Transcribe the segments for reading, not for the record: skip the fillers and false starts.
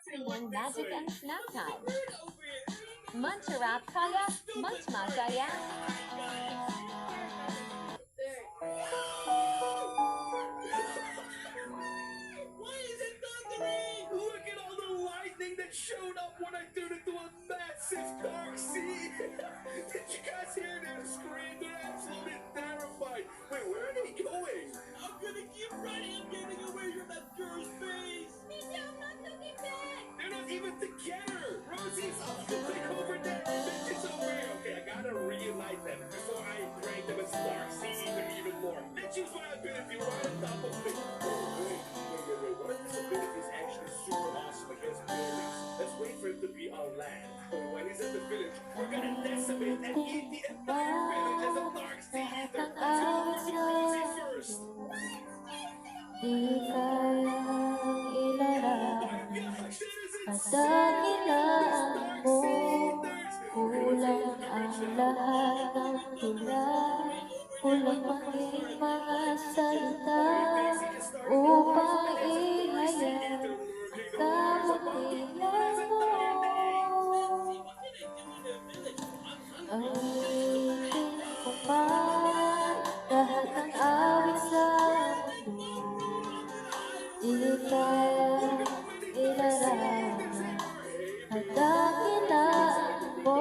relaxing and magic and snack time. Muncherap kaya, munch masaya. Why is it thundering? Look at all the lightning that showed up when I turned into a massive dark sea. Did you guys hear them scream? They're absolutely terrified. Wait, where are they going? I'm gonna keep running. I'm getting away from that girl's face. Mindy, I'm not looking back. They're not even together. Rosie's off to take over there. Mitch is over here. Okay, I gotta reunite them before I break them as dark sea even more. Let's use my ability right on top of me. Wait. What if this ability is actually super awesome against buildings? Let's wait for it to be on land. When he's at the village, we're gonna decimate and eat the entire village as a dark sea eater. So let's see Rosie first. Di kayang ilarang Oh my gosh, that is at insane! dakilaan Dark mo. sea eaters! Kulang ang lahat ng tulad, kulang maging mga salita upang ihayag kabutihan mo. Ang itin ko man lahat ng awit sa mundo, di kayang ilarang at dakilaan mo.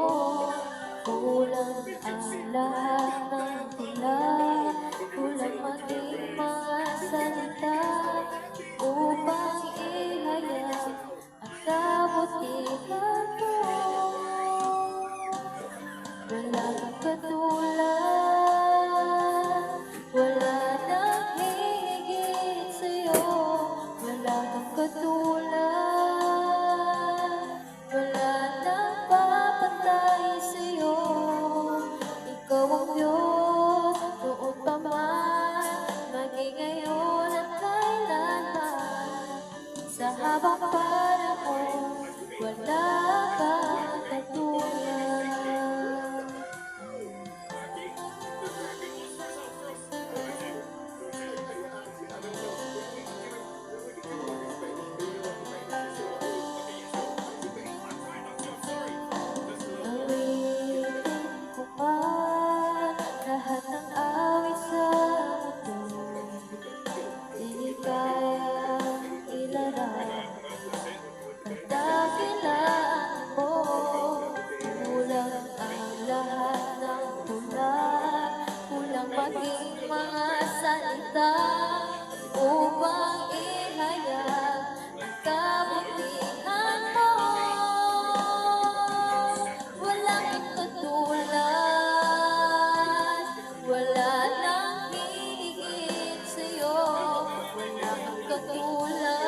Kulang ang lahat ng tulad, kulang maging mga salita upang ihayag ang kabutihan mo. Wala kang katulad, wala nang hihigit sa'yo. Wala kang katulad, wala nang papatay sa'yo. Ikaw ang Diyos, noon pa man, maging ngayon at kailanman. Sa habang panahon, wala kang katulad. Awitin ko man lahat ng awit sa mundo, di kayang ilarang at dakilaan mo. Kulang ang lahat ng tulad, kulang maging mga salita upang ihayag ang kabutihan mo. Wala kang katulad, wala nang hihigit sa'yo. Wala kang katulad,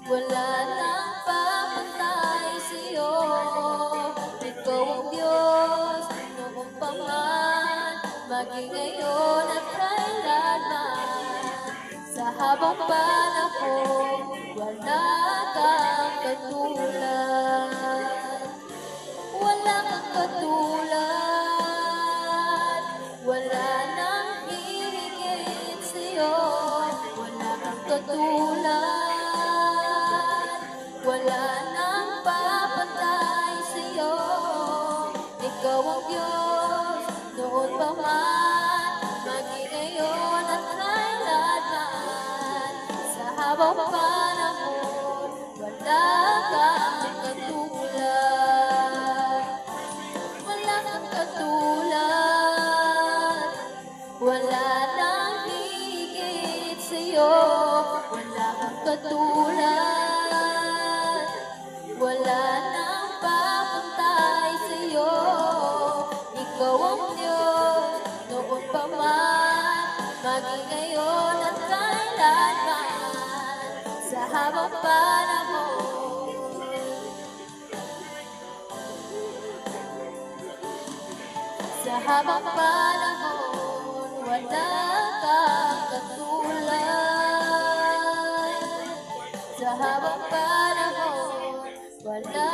wala nang papatay sa'yo. Ikaw ang Diyos, noon pa man, maging ngayon at kailanman. Sa habang panahon, wala kang katulad. Wala kang katulad, wala nang hihigit sa'yo. Wala kang katulad, wala nang papatay sa'yo. Ikaw ang Diyos, noon pa man, maging ngayon at kailanman. Sa habang panahon, wala kang katulad. Wala kang katulad, wala nang higit sa'yo. Wala kang katulad, wala nang papantay sa'yo. Ikaw ang Diyos, noon pa man, maging ngayon at kailanman. Sa habang panahon, sa habang panahon, wala kang katulad. Sa habang panahon, wala